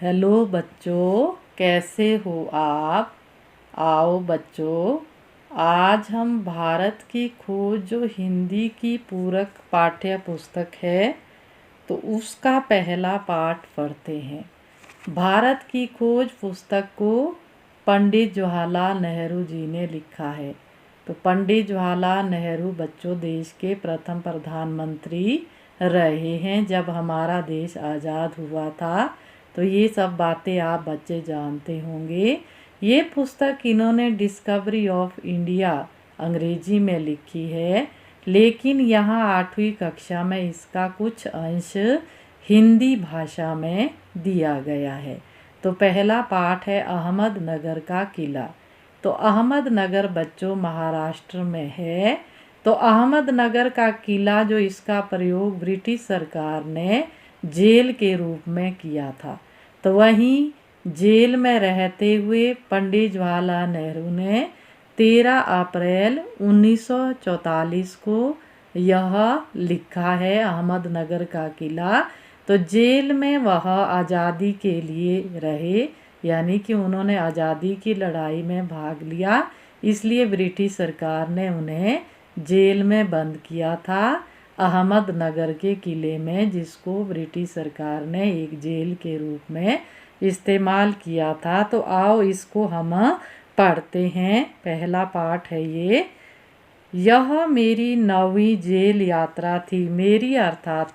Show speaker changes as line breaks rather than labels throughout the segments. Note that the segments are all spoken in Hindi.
हेलो बच्चों, कैसे हो आप। आओ बच्चों, आज हम भारत की खोज जो हिंदी की पूरक पाठ्य पुस्तक है तो उसका पहला पाठ पढ़ते हैं। भारत की खोज पुस्तक को पंडित जवाहरलाल नेहरू जी ने लिखा है। तो पंडित जवाहरलाल नेहरू बच्चों देश के प्रथम प्रधानमंत्री रहे हैं जब हमारा देश आज़ाद हुआ था। तो ये सब बातें आप बच्चे जानते होंगे। ये पुस्तक इन्होंने डिस्कवरी ऑफ इंडिया अंग्रेजी में लिखी है, लेकिन यहाँ 8वीं कक्षा में इसका कुछ अंश हिंदी भाषा में दिया गया है। तो पहला पाठ है अहमदनगर का किला। तो अहमदनगर बच्चों महाराष्ट्र में है। तो अहमदनगर का किला जो इसका प्रयोग ब्रिटिश सरकार ने जेल के रूप में किया था। तो वहीं जेल में रहते हुए पंडित जवाहरलाल नेहरू ने 13 अप्रैल 1944 को यह लिखा है अहमदनगर का किला। तो जेल में वह आज़ादी के लिए रहे, यानी कि उन्होंने आज़ादी की लड़ाई में भाग लिया, इसलिए ब्रिटिश सरकार ने उन्हें जेल में बंद किया था अहमदनगर के किले में, जिसको ब्रिटिश सरकार ने एक जेल के रूप में इस्तेमाल किया था। तो आओ इसको हम पढ़ते हैं। पहला पाठ है ये। यह मेरी 9वीं जेल यात्रा थी। मेरी अर्थात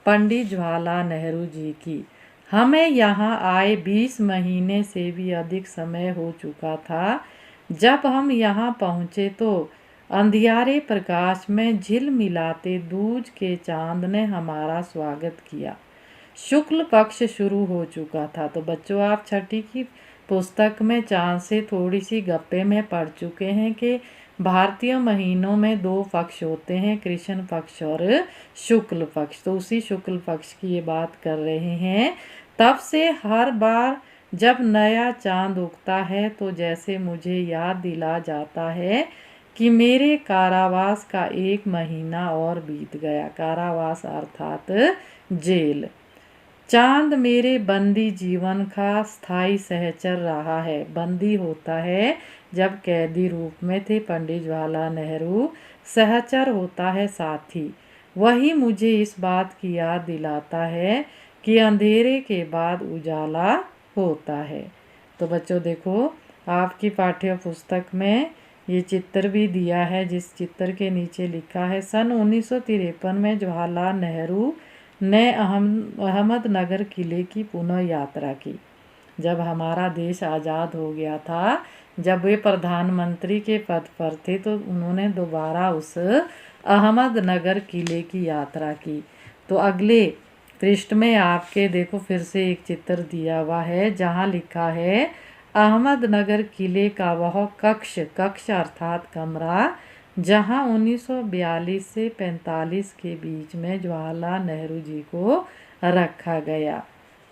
पंडित जवाहरलाल नेहरू जी की। हमें यहाँ आए 20 महीने से भी अधिक समय हो चुका था। जब हम यहाँ पहुँचे तो अंधियारे प्रकाश में झिलमिलाते दूज के चांद ने हमारा स्वागत किया। शुक्ल पक्ष शुरू हो चुका था। तो बच्चों आप छठी की पुस्तक में चांद से थोड़ी सी गप्पे में पढ़ चुके हैं कि भारतीय महीनों में 2 पक्ष होते हैं, कृष्ण पक्ष और शुक्ल पक्ष। तो उसी शुक्ल पक्ष की ये बात कर रहे हैं। तब से हर बार जब नया चांद उगता है तो जैसे मुझे याद दिला जाता है कि मेरे कारावास का 1 महीना और बीत गया। कारावास अर्थात जेल। चांद मेरे बंदी जीवन का स्थायी सहचर रहा है। बंदी होता है जब कैदी रूप में थे पंडित जवाहरलाल नेहरू, सहचर होता है साथी। वही मुझे इस बात की याद दिलाता है कि अंधेरे के बाद उजाला होता है। तो बच्चों देखो, आपकी पाठ्य पुस्तक में ये चित्र भी दिया है, जिस चित्र के नीचे लिखा है सन 1953 में जवाहरलाल नेहरू ने अहमदनगर किले की पुनः यात्रा की। जब हमारा देश आज़ाद हो गया था, जब वे प्रधानमंत्री के पद पर थे, तो उन्होंने दोबारा उस अहमदनगर किले की यात्रा की। तो अगले पृष्ठ में आपके देखो फिर से एक चित्र दिया हुआ है जहाँ लिखा है अहमदनगर किले का वह कक्ष, कक्ष अर्थात कमरा, जहां 1942 से 45 के बीच में जवाहरलाल नेहरू जी को रखा गया।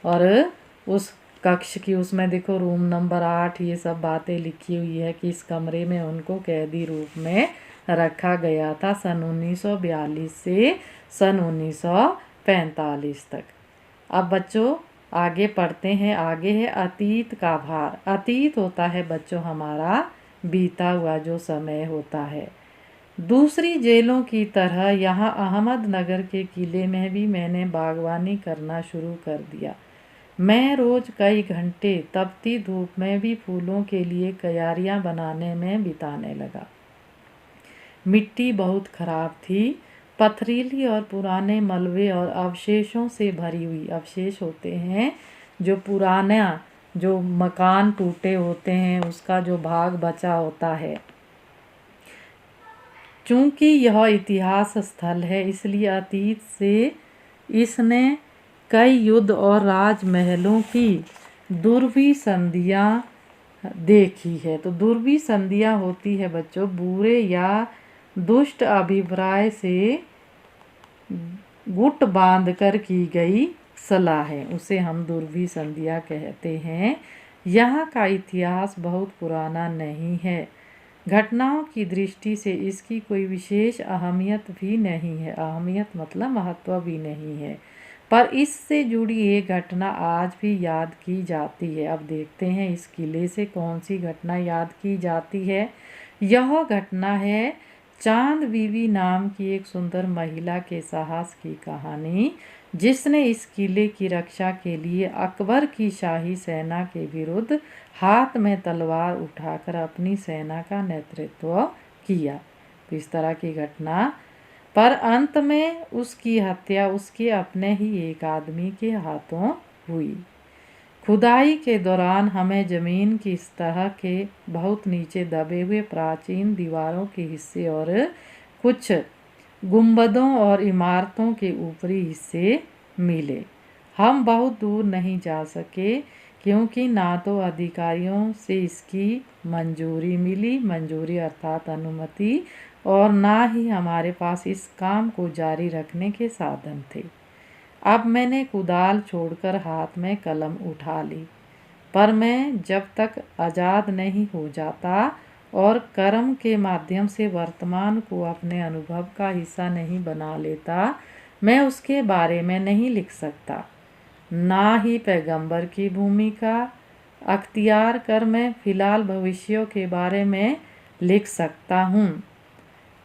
और उस कक्ष की उसमें देखो रूम नंबर 8 ये सब बातें लिखी हुई है कि इस कमरे में उनको कैदी रूप में रखा गया था सन 1942 से सन 1945 तक। अब बच्चों आगे पढ़ते हैं। आगे है अतीत का भार। अतीत होता है बच्चों हमारा बीता हुआ जो समय होता है। दूसरी जेलों की तरह यहाँ अहमदनगर के किले में भी मैंने बागवानी करना शुरू कर दिया। मैं रोज़ कई घंटे तपती धूप में भी फूलों के लिए क्यारियाँ बनाने में बिताने लगा। मिट्टी बहुत खराब थी, पथरीली और पुराने मलबे और अवशेषों से भरी हुई। अवशेष होते हैं जो पुराना, जो मकान टूटे होते हैं उसका जो भाग बचा होता है। चूँकि यह इतिहास स्थल है, इसलिए अतीत से इसने कई युद्ध और राजमहलों की दुर्वी संधियाँ देखी है। तो दुर्वी संधियाँ होती है बच्चों बुरे या दुष्ट अभिप्राय से गुट बांधकर की गई सलाह है, उसे हम दुर्वी संधियाँ कहते हैं। यहाँ का इतिहास बहुत पुराना नहीं है। घटनाओं की दृष्टि से इसकी कोई विशेष अहमियत भी नहीं है। अहमियत मतलब महत्व भी नहीं है। पर इससे जुड़ी एक घटना आज भी याद की जाती है। अब देखते हैं इस किले से कौन सी घटना याद की जाती है। यह घटना है चांद बीवी नाम की एक सुंदर महिला के साहस की कहानी, जिसने इस किले की रक्षा के लिए अकबर की शाही सेना के विरुद्ध हाथ में तलवार उठाकर अपनी सेना का नेतृत्व किया। तो इस तरह की घटना, पर अंत में उसकी हत्या उसके अपने ही एक आदमी के हाथों हुई। खुदाई के दौरान हमें ज़मीन की सतह के बहुत नीचे दबे हुए प्राचीन दीवारों के हिस्से और कुछ गुंबदों और इमारतों के ऊपरी हिस्से मिले। हम बहुत दूर नहीं जा सके क्योंकि ना तो अधिकारियों से इसकी मंजूरी अर्थात अनुमति, और ना ही हमारे पास इस काम को जारी रखने के साधन थे। अब मैंने कुदाल छोड़कर हाथ में कलम उठा ली, पर मैं जब तक आज़ाद नहीं हो जाता और कर्म के माध्यम से वर्तमान को अपने अनुभव का हिस्सा नहीं बना लेता, मैं उसके बारे में नहीं लिख सकता। ना ही पैगंबर की भूमिका अख्तियार कर मैं फिलहाल भविष्यों के बारे में लिख सकता हूँ।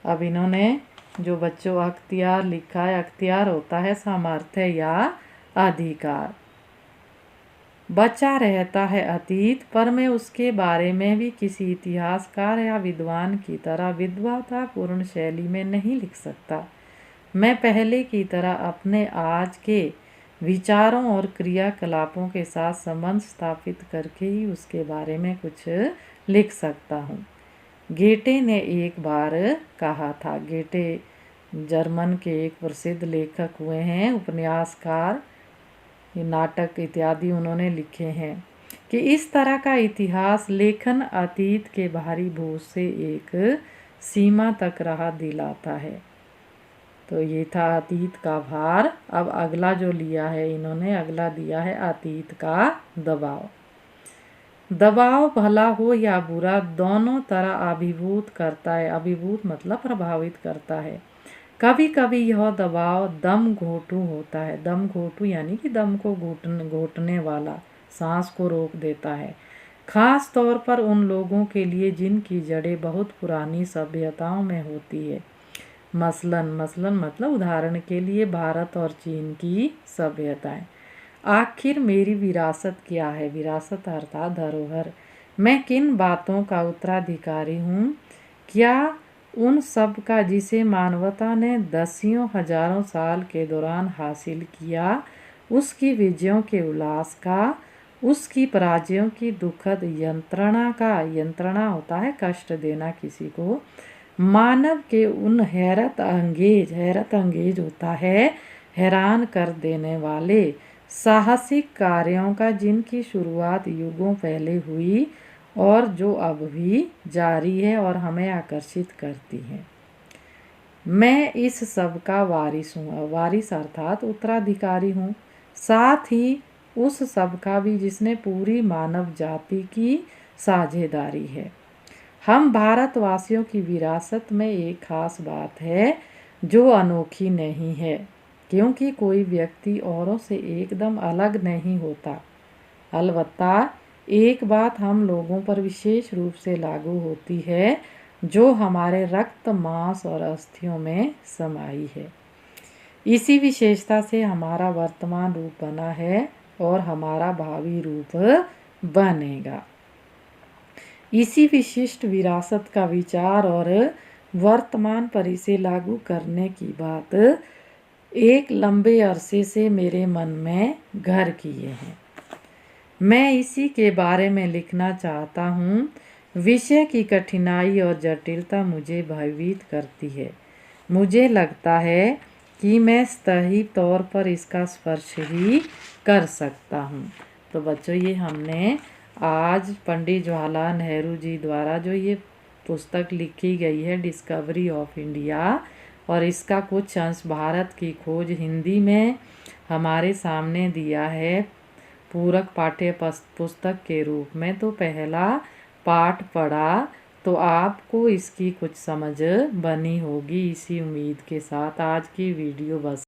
अब इन्होंने जो बच्चों अख्तियार लिखा है, अख्तियार होता है सामर्थ्य या अधिकार। बचा रहता है अतीत, पर मैं उसके बारे में भी किसी इतिहासकार या विद्वान की तरह विद्वतापूर्ण शैली में नहीं लिख सकता। मैं पहले की तरह अपने आज के विचारों और क्रियाकलापों के साथ संबंध स्थापित करके ही उसके बारे में कुछ लिख सकता हूँ। गेटे ने एक बार कहा था, गेटे जर्मन के एक प्रसिद्ध लेखक हुए हैं, उपन्यासकार, नाटक इत्यादि उन्होंने लिखे हैं, कि इस तरह का इतिहास लेखन अतीत के भारी बोझ से एक सीमा तक राहत दिलाता है। तो ये था अतीत का भार। अब अगला जो लिया है इन्होंने, अगला दिया है अतीत का दबाव। दबाव भला हो या बुरा दोनों तरह अभिभूत करता है। अभिभूत मतलब प्रभावित करता है। कभी कभी यह दबाव दम घोटू होता है। दम घोटू यानी कि दम को घोटने वाला, सांस को रोक देता है। खास तौर पर उन लोगों के लिए जिनकी जड़ें बहुत पुरानी सभ्यताओं में होती है। मसलन मतलब उदाहरण के लिए भारत और चीन की सभ्यताएं। आखिर मेरी विरासत क्या है? विरासत अर्थात धरोहर। मैं किन बातों का उत्तराधिकारी हूँ? क्या उन सब का जिसे मानवता ने दसियों हजारों साल के दौरान हासिल किया, उसकी विजयों के उल्लास का, उसकी पराजयों की दुखद यंत्रणा का, यंत्रणा होता है कष्ट देना किसी को, मानव के उन हैरत अंगेज होता है हैरान कर देने वाले साहसिक कार्यों का, जिनकी शुरुआत युगों पहले हुई और जो अब भी जारी है और हमें आकर्षित करती है। मैं इस सब का वारिस हूँ। वारिस अर्थात उत्तराधिकारी हूँ। साथ ही उस सब का भी जिसने पूरी मानव जाति की साझेदारी है। हम भारतवासियों की विरासत में एक खास बात है जो अनोखी नहीं है, क्योंकि कोई व्यक्ति औरों से एकदम अलग नहीं होता। अलबत्ता एक बात हम लोगों पर विशेष रूप से लागू होती है, जो हमारे रक्त, मांस और अस्थियों में समाई है। इसी विशेषता से हमारा वर्तमान रूप बना है और हमारा भावी रूप बनेगा। इसी विशिष्ट विरासत का विचार और वर्तमान पर इसे लागू करने की बात एक लंबे अरसे से मेरे मन में घर किए हैं। मैं इसी के बारे में लिखना चाहता हूँ। विषय की कठिनाई और जटिलता मुझे भयभीत करती है। मुझे लगता है कि मैं सतही तौर पर इसका स्पर्श ही कर सकता हूँ। तो बच्चों, ये हमने आज पंडित जवाहरलाल नेहरू जी द्वारा जो ये पुस्तक लिखी गई है, डिस्कवरी ऑफ इंडिया, और इसका कुछ अंश भारत की खोज हिंदी में हमारे सामने दिया है पूरक पाठ्य पुस्तक के रूप में। तो पहला पाठ पढ़ा तो आपको इसकी कुछ समझ बनी होगी। इसी उम्मीद के साथ आज की वीडियो बस